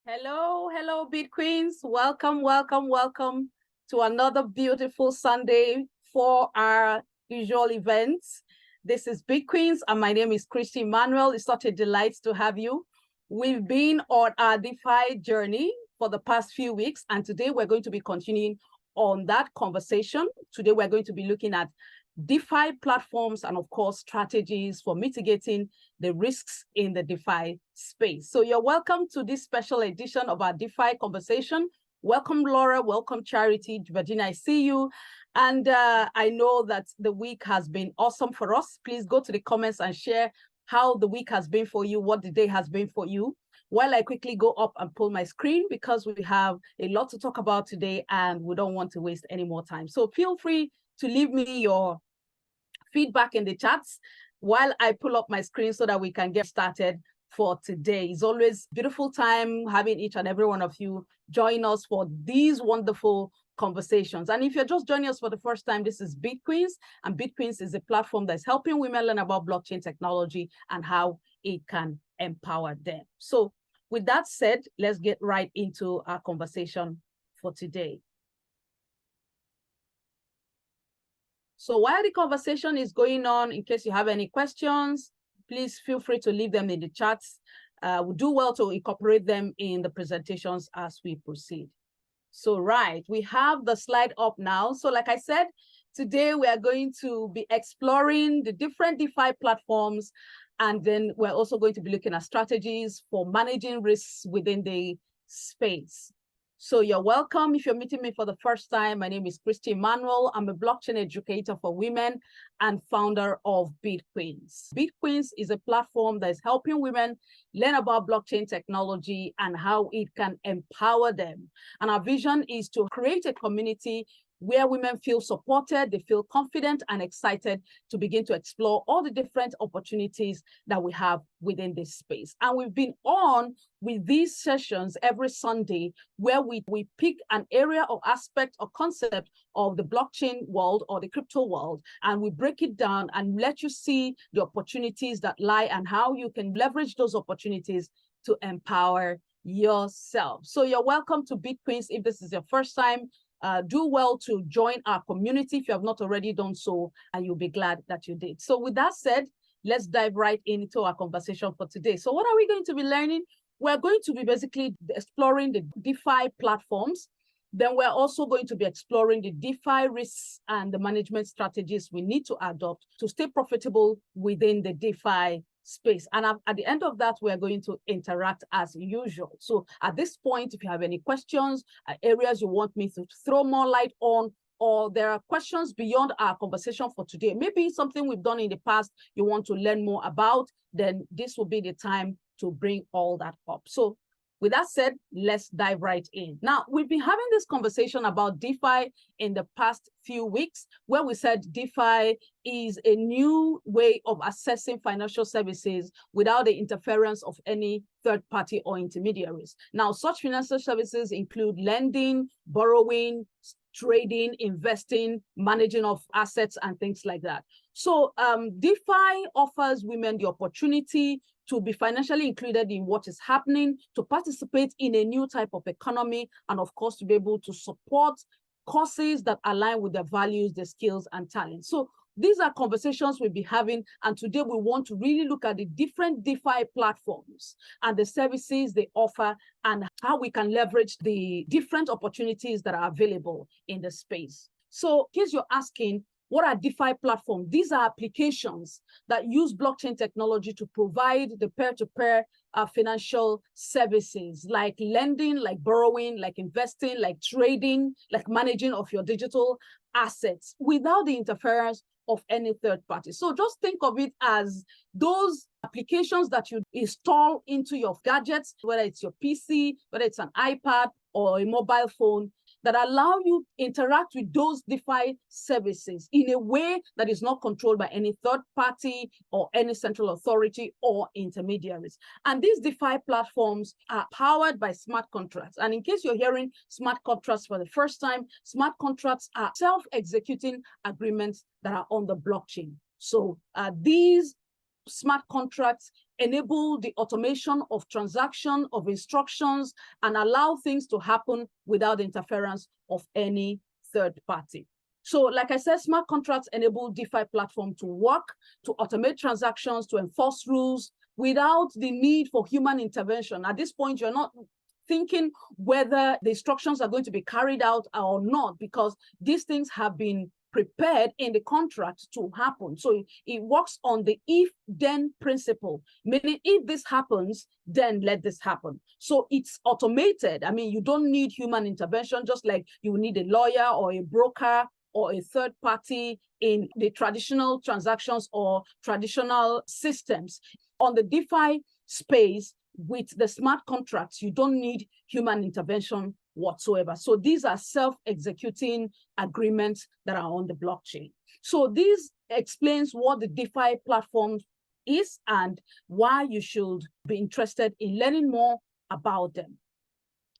Hello, BitQueens. Welcome to another beautiful Sunday for our usual events. This is BitQueens, and my name is Christy Manuel. It's such a delight to have you. We've been on our DeFi journey for the past few weeks, and today we're going to be continuing on that conversation. Today we're going to be looking at DeFi platforms and, of course, strategies for mitigating the risks in the DeFi space. So you're welcome to this special edition of our DeFi conversation. Welcome, Laura. Welcome, Charity. Virginia, I see you. And I know that the week has been awesome for us. Please go to the comments and share how the week has been for you, what the day has been for you. While I quickly go up and pull my screen, because we have a lot to talk about today and we don't want to waste any more time. So feel free to leave me your feedback in the chats while I pull up my screen so that we can get started for today. It's always a beautiful time having each and every one of you join us for these wonderful conversations. And if you're just joining us for the first time, this is BitQueens, and BitQueens is a platform that's helping women learn about blockchain technology and how it can empower them. So with that said, let's get right into our conversation for today. So while the conversation is going on, in case you have any questions, please feel free to leave them in the chats. We'll do well to incorporate them in the presentations as we proceed. So right, we have the slide up now. So like I said, today we are going to be exploring the different DeFi platforms, and then we're also going to be looking at strategies for managing risks within the space. So you're welcome. If you're meeting me for the first time, my name is Christy Manuel. I'm a blockchain educator for women and founder of BitQueens. BitQueens is a platform that is helping women learn about blockchain technology and how it can empower them. And our vision is to create a community where women feel supported, they feel confident and excited to begin to explore all the different opportunities that we have within this space. And we've been on with these sessions every Sunday where we pick an area or aspect or concept of the blockchain world or the crypto world, and we break it down and let you see the opportunities that lie and how you can leverage those opportunities to empower yourself. So you're welcome to BitQueens. If this is your first time, do well to join our community if you have not already done so, and you'll be glad that you did. So with that said, let's dive right into our conversation for today. So what are we going to be learning? We're going to be basically exploring the DeFi platforms. Then we're also going to be exploring the DeFi risks and the management strategies we need to adopt to stay profitable within the DeFi space. And at the end of that, we're going to interact as usual. So at this point, if you have any questions, areas you want me to throw more light on, or there are questions beyond our conversation for today, maybe something we've done in the past you want to learn more about, then this will be the time to bring all that up. So with that said, let's dive right in. Now, we've been having this conversation about DeFi in the past few weeks, where we said DeFi is a new way of accessing financial services without the interference of any third party or intermediaries. Now, such financial services include lending, borrowing, trading, investing, managing of assets, and things like that. So DeFi offers women the opportunity to be financially included in what is happening, to participate in a new type of economy, and of course, to be able to support causes that align with their values, their skills, and talents. So these are conversations we'll be having, and today we want to really look at the different DeFi platforms and the services they offer and how we can leverage the different opportunities that are available in the space. So in case you're asking, what are DeFi platforms? These are applications that use blockchain technology to provide the peer-to-peer financial services like lending, like borrowing, like investing, like trading, like managing of your digital assets without the interference of any third party. So just think of it as those applications that you install into your gadgets, whether it's your PC, whether it's an iPad or a mobile phone, that allow you to interact with those DeFi services in a way that is not controlled by any third party or any central authority or intermediaries. And these DeFi platforms are powered by smart contracts. And in case you're hearing smart contracts for the first time, smart contracts are self-executing agreements that are on the blockchain. So these smart contracts enable the automation of transaction, of instructions, and allow things to happen without interference of any third party. So like I said, smart contracts enable DeFi platform to work, to automate transactions, to enforce rules without the need for human intervention. At this point, you're not thinking whether the instructions are going to be carried out or not, because these things have been prepared in the contract to happen. So it works on the if-then principle, meaning if this happens, then let this happen. So it's automated. I mean, you don't need human intervention, just like you need a lawyer or a broker or a third party in the traditional transactions or traditional systems. On the DeFi space, with the smart contracts, you don't need human intervention whatsoever. So these are self-executing agreements that are on the blockchain. So this explains what the DeFi platform is and why you should be interested in learning more about them.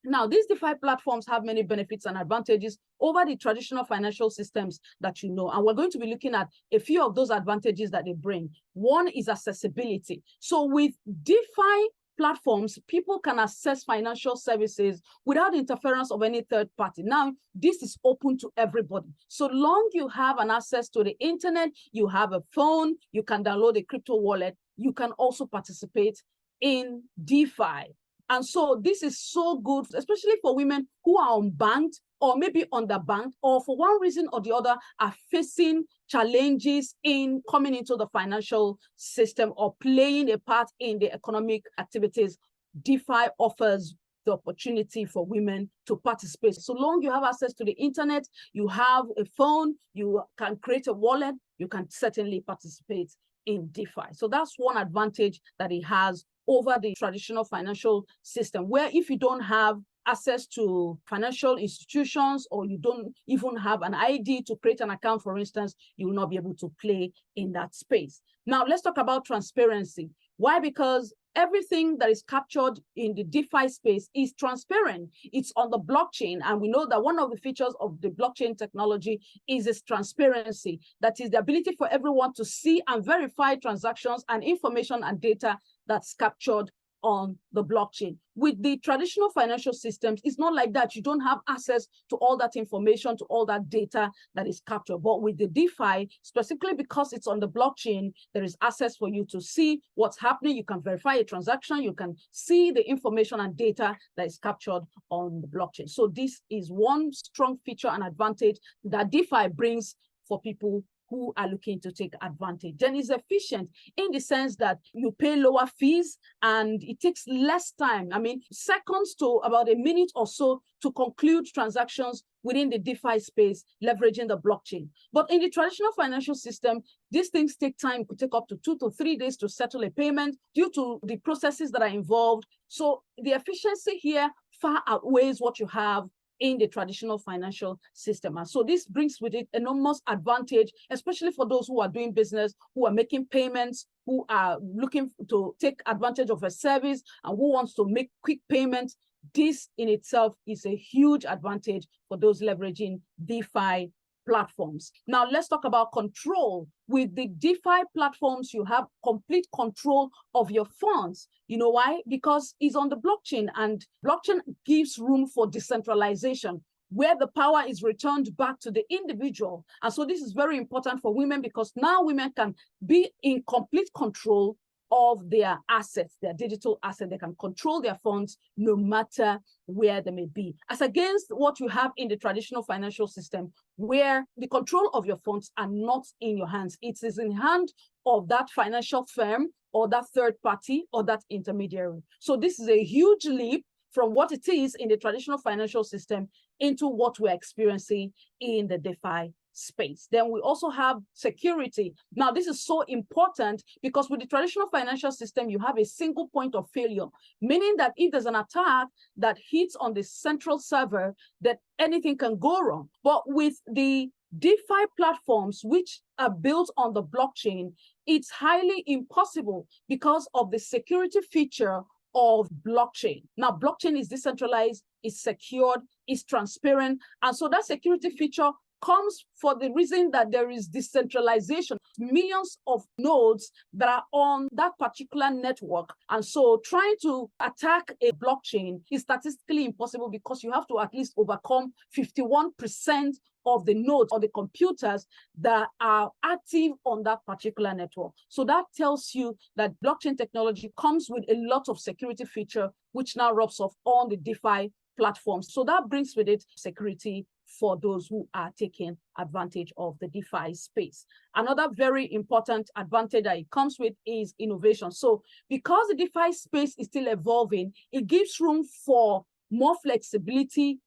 Now, these DeFi platforms have many benefits and advantages over the traditional financial systems that you know. And we're going to be looking at a few of those advantages that they bring. One is accessibility. So with DeFi platforms, people can access financial services without interference of any third party. Now, this is open to everybody. So long you have an access to the internet, you have a phone, you can download a crypto wallet, you can also participate in DeFi. And so this is so good, especially for women who are unbanked or maybe underbanked, or for one reason or the other are facing challenges in coming into the financial system or playing a part in the economic activities. DeFi offers the opportunity for women to participate. So long you have access to the internet, you have a phone, you can create a wallet, you can certainly participate in DeFi. So that's one advantage that it has over the traditional financial system, where if you don't have access to financial institutions or you don't even have an ID to create an account, for instance, you will not be able to play in that space. Now, let's talk about transparency. Why? Because everything that is captured in the DeFi space is transparent. It's on the blockchain. And we know that one of the features of the blockchain technology is its transparency. That is the ability for everyone to see and verify transactions and information and data that's captured on the blockchain. With the traditional financial systems, it's not like that. You don't have access to all that information, to all that data that is captured. But with the DeFi, specifically because it's on the blockchain, there is access for you to see what's happening. You can verify a transaction. You can see the information and data that is captured on the blockchain. So this is one strong feature and advantage that DeFi brings for people who are looking to take advantage. Then it's efficient in the sense that you pay lower fees and it takes less time. I mean, seconds to about a minute or so to conclude transactions within the DeFi space, leveraging the blockchain. But in the traditional financial system, these things take time. It could take up to 2 to 3 days to settle a payment due to the processes that are involved. So the efficiency here far outweighs what you have in the traditional financial system. And so this brings with it enormous advantage, especially for those who are doing business, who are making payments, who are looking to take advantage of a service and who wants to make quick payments. This in itself is a huge advantage for those leveraging DeFi platforms. Now let's talk about control. With the DeFi platforms, you have complete control of your funds. You know why? Because it's on the blockchain, and blockchain gives room for decentralization, where the power is returned back to the individual. And so this is very important for women, because now women can be in complete control of their assets, their digital assets. They can control their funds no matter where they may be, as against what you have in the traditional financial system, where the control of your funds are not in your hands. It is in the hand of that financial firm or that third party or that intermediary. So this is a huge leap from what it is in the traditional financial system into what we're experiencing in the DeFi space. Then we also have security. Now, this is so important because with the traditional financial system, you have a single point of failure, meaning that if there's an attack that hits on the central server, that anything can go wrong. But with the DeFi platforms, which are built on the blockchain, it's highly impossible because of the security feature of blockchain. Now, blockchain is decentralized, it's secured, it's transparent. And so that security feature comes for the reason that there is decentralization, millions of nodes that are on that particular network. And so trying to attack a blockchain is statistically impossible because you have to at least overcome 51% of the nodes or the computers that are active on that particular network. So that tells you that blockchain technology comes with a lot of security feature, which now rubs off on the DeFi platforms. So that brings with it security for those who are taking advantage of the DeFi space. Another very important advantage that it comes with is innovation. So because the DeFi space is still evolving, it gives room for more flexibility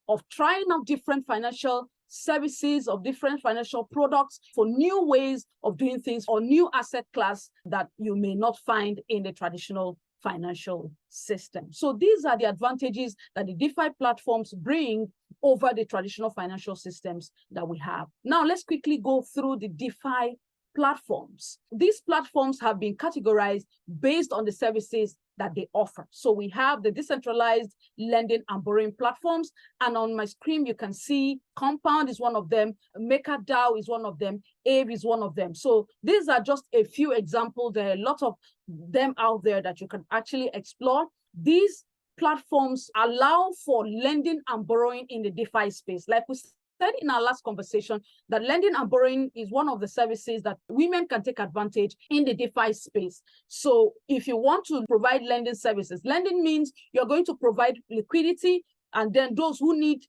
of trying out different financial services, of different financial products for new ways of doing things or new asset class that you may not find in the traditional financial system. So these are the advantages that the DeFi platforms bring over the traditional financial systems that we have. Now, let's quickly go through the DeFi platforms. These platforms have been categorized based on the services that they offer. So we have the decentralized lending and borrowing platforms. And on my screen, you can see Compound is one of them, MakerDAO is one of them, Aave is one of them. So these are just a few examples. There are a lot of them out there that you can actually explore. These platforms allow for lending and borrowing in the DeFi space. Like we said in our last conversation, that lending and borrowing is one of the services that women can take advantage in the DeFi space. So if you want to provide lending services, lending means you're going to provide liquidity, and then those who need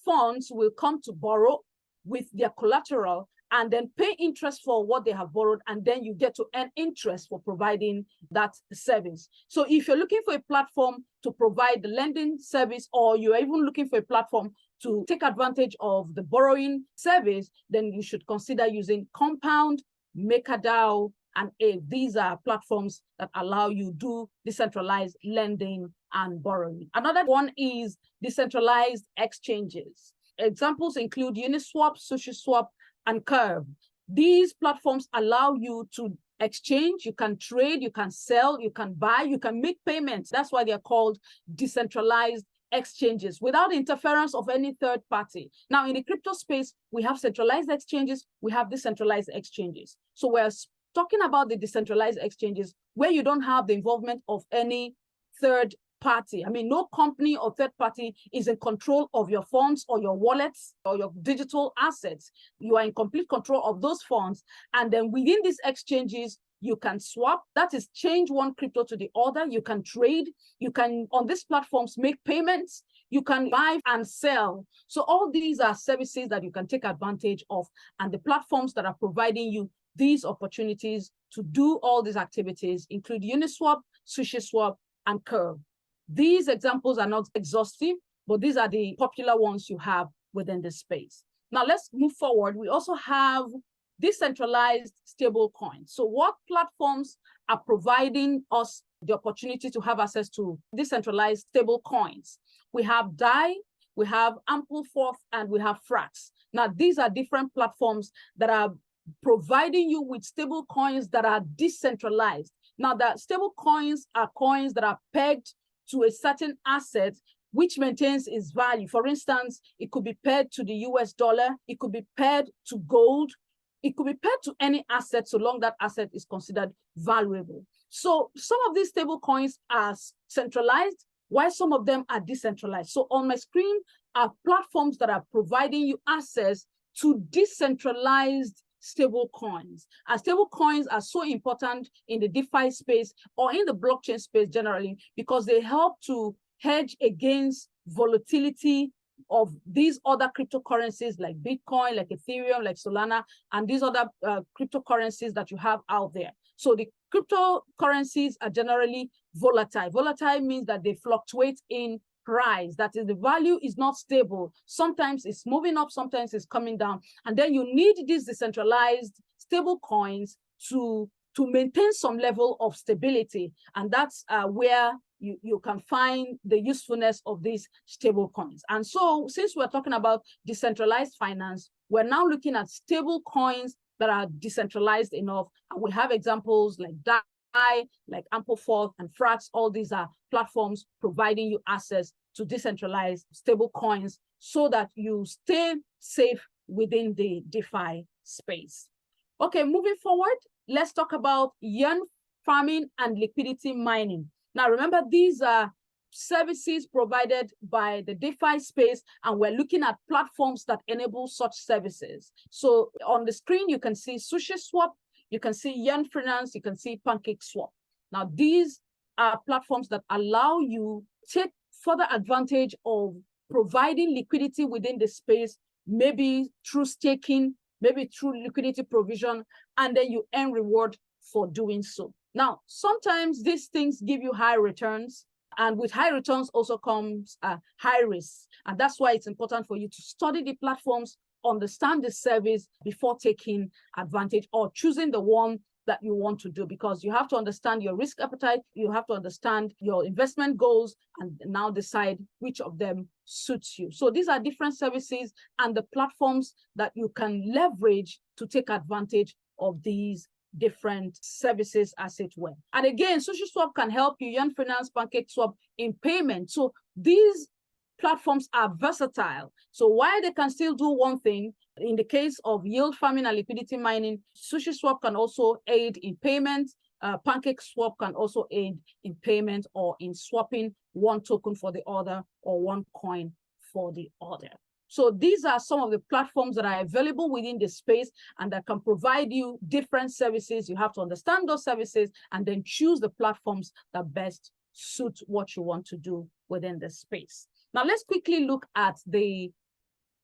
funds will come to borrow with their collateral and then pay interest for what they have borrowed, and then you get to earn interest for providing that service. So if you're looking for a platform to provide the lending service, or you're even looking for a platform to take advantage of the borrowing service, then you should consider using Compound, MakerDAO, and Aave. These are platforms that allow you to do decentralized lending and borrowing. Another one is decentralized exchanges. Examples include Uniswap, SushiSwap, and Curve. These platforms allow you to exchange, you can trade, you can sell, you can buy, you can make payments. That's why they're called decentralized exchanges without interference of any third party. Now, in the crypto space, we have centralized exchanges, we have decentralized exchanges. So we're talking about the decentralized exchanges where you don't have the involvement of any third party. I mean, no company or third party is in control of your funds or your wallets or your digital assets. You are in complete control of those funds. And then within these exchanges, you can swap, that is change one crypto to the other. You can trade, you can on these platforms make payments, you can buy and sell. So all these are services that you can take advantage of, and the platforms that are providing you these opportunities to do all these activities include Uniswap, SushiSwap, and Curve. These examples are not exhaustive, but these are the popular ones you have within this space. Now let's move forward. We also have decentralized stable coins. So what platforms are providing us the opportunity to have access to decentralized stable coins? We have DAI, we have Ampleforth, and we have Frax. Now these are different platforms that are providing you with stable coins that are decentralized. Now the stable coins are coins that are pegged to a certain asset which maintains its value. For instance, it could be paired to the US dollar, it could be paired to gold, it could be paired to any asset so long that asset is considered valuable. So some of these stable coins are centralized, while some of them are decentralized. So on my screen are platforms that are providing you access to decentralized stable coins. And stable coins are so important in the DeFi space or in the blockchain space generally, because they help to hedge against volatility of these other cryptocurrencies like Bitcoin, like Ethereum, like Solana, and these other cryptocurrencies that you have out there. So the cryptocurrencies are generally volatile. Volatile means that they fluctuate in price. That is, the value is not stable. Sometimes it's moving up, sometimes it's coming down. And then you need these decentralized stable coins to maintain some level of stability. And that's where you can find the usefulness of these stable coins. And so since we're talking about decentralized finance, we're now looking at stable coins that are decentralized enough. And we have examples like DAI, like Ampleforth and Frax. All these are platforms providing you access to decentralized stable coins so that you stay safe within the DeFi space. Okay, moving forward, let's talk about yarn farming and liquidity mining. Now, remember, these are services provided by the DeFi space, and we're looking at platforms that enable such services. So on the screen, you can see SushiSwap, you can see Yarn Finance, you can see PancakeSwap. Now, these are platforms that allow you to take further advantage of providing liquidity within the space, maybe through staking, maybe through liquidity provision, and then you earn reward for doing so. Now, sometimes these things give you high returns, and with high returns also comes high risk. And that's why it's important for you to study the platforms, understand the service before taking advantage or choosing the one that you want to do, because you have to understand your risk appetite, you have to understand your investment goals, and now decide which of them suits you. So these are different services and the platforms that you can leverage to take advantage of these different services, as it were. And again, SushiSwap can help you, Yarn Finance, PancakeSwap in payment. So these platforms are versatile. So while they can still do one thing, in the case of yield farming and liquidity mining, SushiSwap can also aid in payment. PancakeSwap can also aid in payment or in swapping one token for the other or one coin for the other. So these are some of the platforms that are available within the space and that can provide you different services. You have to understand those services and then choose the platforms that best suit what you want to do within the space. Now, let's quickly look at the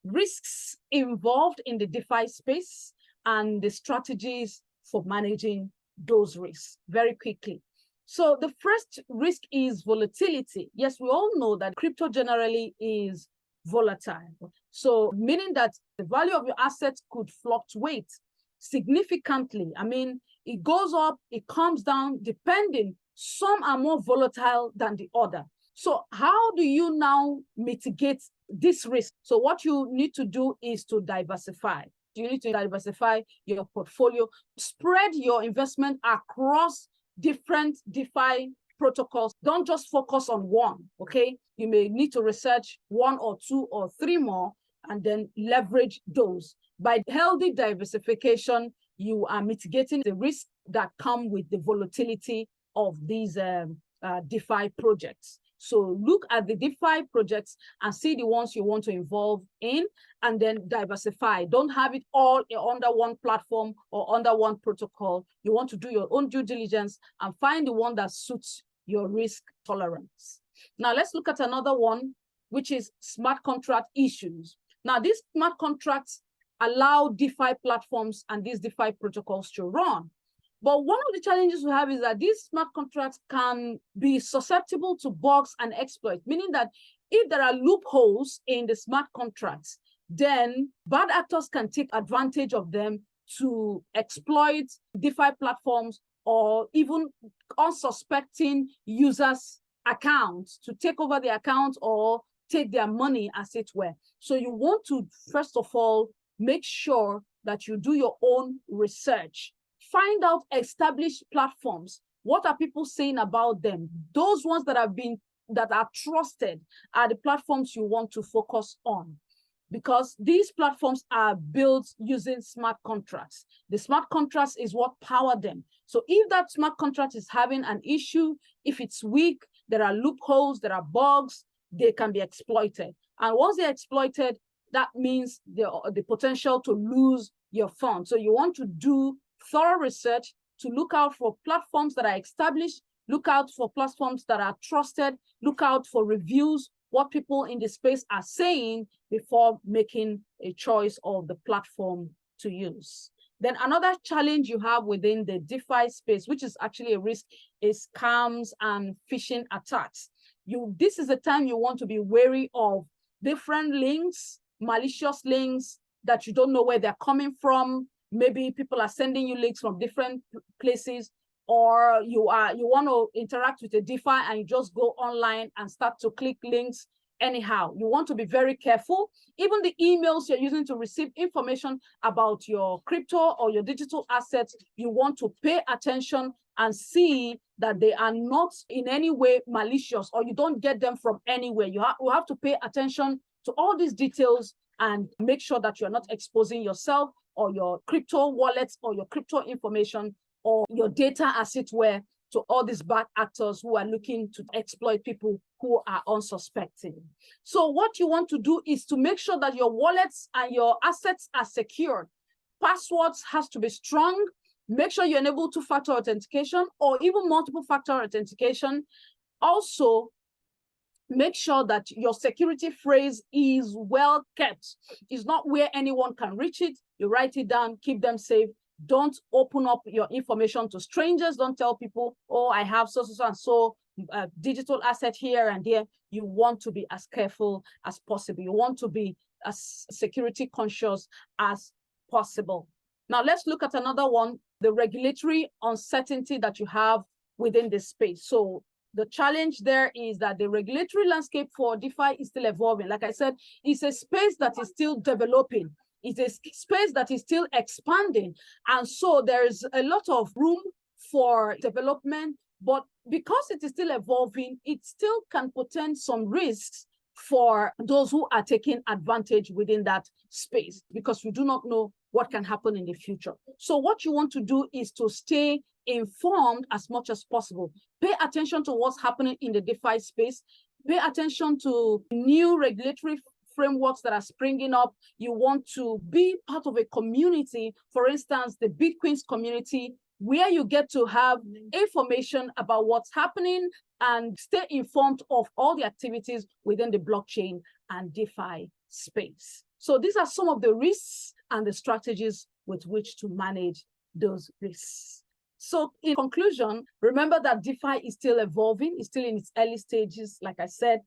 risks involved in the DeFi space and the strategies for managing those risks very quickly. So the first risk is volatility. Yes, we all know that crypto generally is volatile. So meaning that the value of your assets could fluctuate significantly. I mean, it goes up, it comes down, depending. Some are more volatile than the other. So how do you now mitigate this risk? So what you need to do is to diversify. You need to diversify your portfolio, spread your investment across different DeFi protocols. Don't just focus on one, okay? You may need to research one or two or three more and then leverage those. By healthy diversification, you are mitigating the risk that come with the volatility of these DeFi projects. So look at the DeFi projects and see the ones you want to involve in, and then diversify. Don't have it all under one platform or under one protocol. You want to do your own due diligence and find the one that suits your risk tolerance. Now let's look at another one, which is smart contract issues. Now these smart contracts allow DeFi platforms and these DeFi protocols to run. But one of the challenges we have is that these smart contracts can be susceptible to bugs and exploits, meaning that if there are loopholes in the smart contracts, then bad actors can take advantage of them to exploit DeFi platforms or even unsuspecting users' accounts to take over the account or take their money, as it were. So you want to, first of all, make sure that you do your own research. Find out established platforms. What are people saying about them? Those ones that are trusted are the platforms you want to focus on, because these platforms are built using smart contracts. The smart contracts is what power them. So if that smart contract is having an issue, if it's weak, there are loopholes, there are bugs, they can be exploited. And once they're exploited, that means the potential to lose your funds. So you want to do thorough research to look out for platforms that are established, look out for platforms that are trusted, look out for reviews, what people in the space are saying before making a choice of the platform to use. Then another challenge you have within the DeFi space, which is actually a risk, is scams and phishing attacks. This is the time you want to be wary of different links, malicious links that you don't know where they're coming from. Maybe people are sending you links from different places, or you want to interact with a DeFi and you just go online and start to click links anyhow. You want to be very careful. Even the emails you're using to receive information about your crypto or your digital assets, you want to pay attention and see that they are not in any way malicious, or you don't get them from anywhere. You have to pay attention to all these details and make sure that you're not exposing yourself or your crypto wallets or your crypto information or your data, as it were, to all these bad actors who are looking to exploit people who are unsuspecting. So what you want to do is to make sure that your wallets and your assets are secured. Passwords has to be strong. Make sure you enable two-factor authentication or even multiple-factor authentication. Also, make sure that your security phrase is well kept. It's not where anyone can reach it. You write it down, keep them safe. Don't open up your information to strangers. Don't tell people, oh, I have so and so digital asset here and there. You want to be as careful as possible. You want to be as security conscious as possible. Now, let's look at another one, the regulatory uncertainty that you have within this space. So the challenge there is that the regulatory landscape for DeFi is still evolving. Like I said, it's a space that is still developing. It's a space that is still expanding. And so there's a lot of room for development, but because it is still evolving, it still can portend some risks for those who are taking advantage within that space, because we do not know what can happen in the future. So what you want to do is to stay informed as much as possible. Pay attention to what's happening in the DeFi space. Pay attention to new regulatory frameworks that are springing up. You want to be part of a community, for instance, the BitQueens community, where you get to have information about what's happening and stay informed of all the activities within the blockchain and DeFi space. So these are some of the risks and the strategies with which to manage those risks. So in conclusion, remember that DeFi is still evolving, it's still in its early stages, like I said,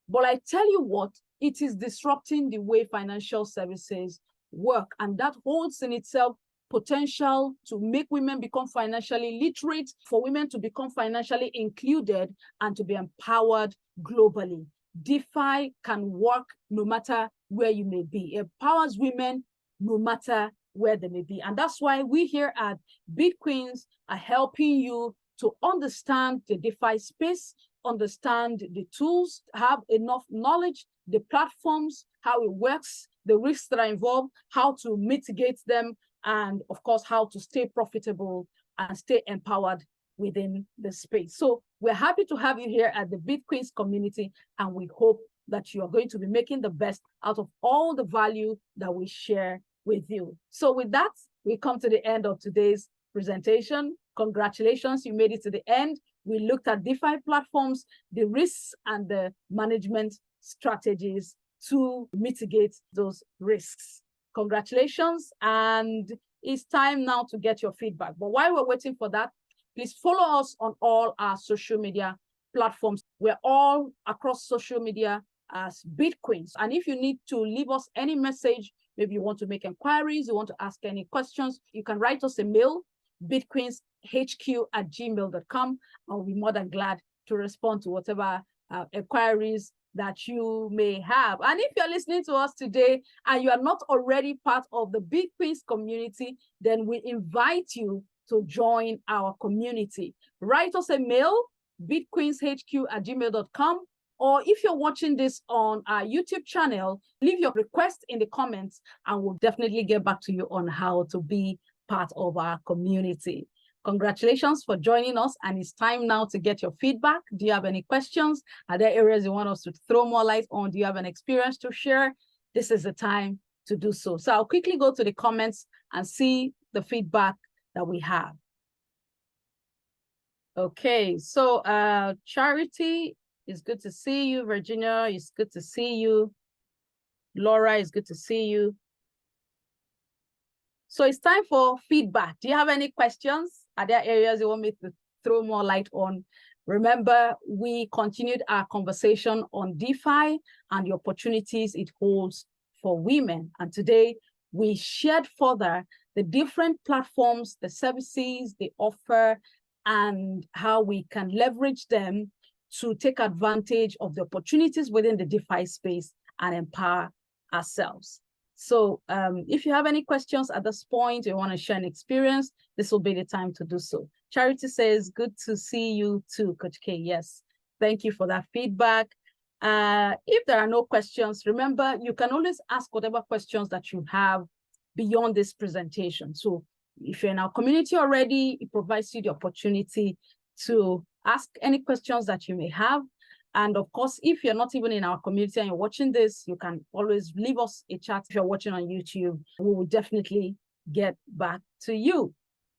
but I tell you what, it is disrupting the way financial services work, and that holds in itself potential to make women become financially literate, for women to become financially included, and to be empowered globally. DeFi can work no matter where you may be. It empowers women no matter where they may be. And that's why we here at BitQueens are helping you to understand the DeFi space, understand the tools, have enough knowledge, the platforms, how it works, the risks that are involved, how to mitigate them, and of course, how to stay profitable and stay empowered within the space. So we're happy to have you here at the BitQueens community, and we hope that you are going to be making the best out of all the value that we share with you. So with that, we come to the end of today's presentation. Congratulations, you made it to the end. We looked at DeFi platforms, the risks and the management strategies to mitigate those risks. Congratulations, and it's time now to get your feedback. But while we're waiting for that, please follow us on all our social media platforms. We're all across social media as BitQueens. And if you need to leave us any message, maybe you want to make inquiries, you want to ask any questions, you can write us a mail, bitqueenshq@gmail.com. I'll be more than glad to respond to whatever inquiries that you may have. And if you're listening to us today and you are not already part of the BitQueens community, then we invite you to join our community. Write us a mail, bitqueenshq@gmail.com. Or if you're watching this on our YouTube channel, leave your request in the comments and we'll definitely get back to you on how to be part of our community. Congratulations for joining us, and it's time now to get your feedback. Do you have any questions? Are there areas you want us to throw more light on? Do you have an experience to share? This is the time to do so. So I'll quickly go to the comments and see the feedback that we have. Okay, so Charity, it's good to see you. Virginia, it's good to see you. Laura, it's good to see you. So it's time for feedback. Do you have any questions? Are there areas you want me to throw more light on? Remember, we continued our conversation on DeFi and the opportunities it holds for women. And today we shared further the different platforms, the services they offer, and how we can leverage them to take advantage of the opportunities within the DeFi space and empower ourselves. So if you have any questions at this point, you want to share an experience, this will be the time to do so. Charity says, good to see you too, Coach K. Yes, thank you for that feedback. If there are no questions, remember, you can always ask whatever questions that you have beyond this presentation. So if you're in our community already, it provides you the opportunity to ask any questions that you may have. And of course, if you're not even in our community and you're watching this, you can always leave us a chat. If you're watching on YouTube, we will definitely get back to you.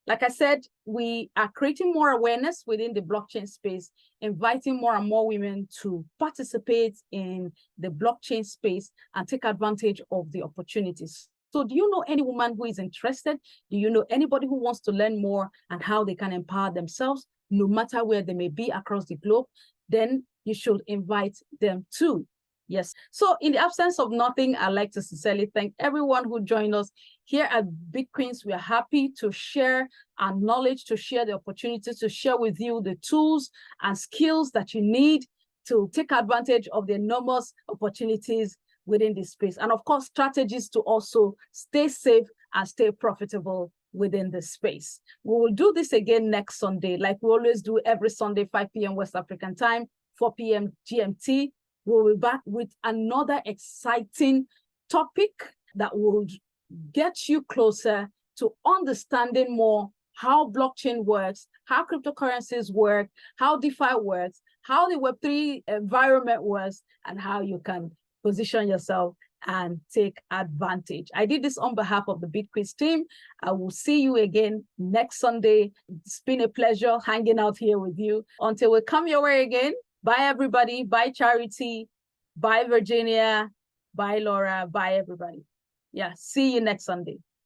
Like I said, we are creating more awareness within the blockchain space, inviting more and more women to participate in the blockchain space and take advantage of the opportunities. So do you know any woman who is interested? Do you know anybody who wants to learn more and how they can empower themselves, no matter where they may be across the globe? Then you should invite them too. Yes. So in the absence of nothing, I'd like to sincerely thank everyone who joined us here at BitQueens. We are happy to share our knowledge, to share the opportunity, to share with you the tools and skills that you need to take advantage of the enormous opportunities within this space. And of course, strategies to also stay safe and stay profitable within this space. We will do this again next Sunday, like we always do every Sunday, 5 p.m. West African time, 4 p.m. GMT. We'll be back with another exciting topic that will get you closer to understanding more how blockchain works, how cryptocurrencies work, how DeFi works, how the Web3 environment works, and how you can position yourself and take advantage. I did this on behalf of the BitQueens team. I will see you again next Sunday. It's been a pleasure hanging out here with you. Until we come your way again, bye everybody, bye Charity, bye Virginia, bye Laura, bye everybody. Yeah, see you next Sunday.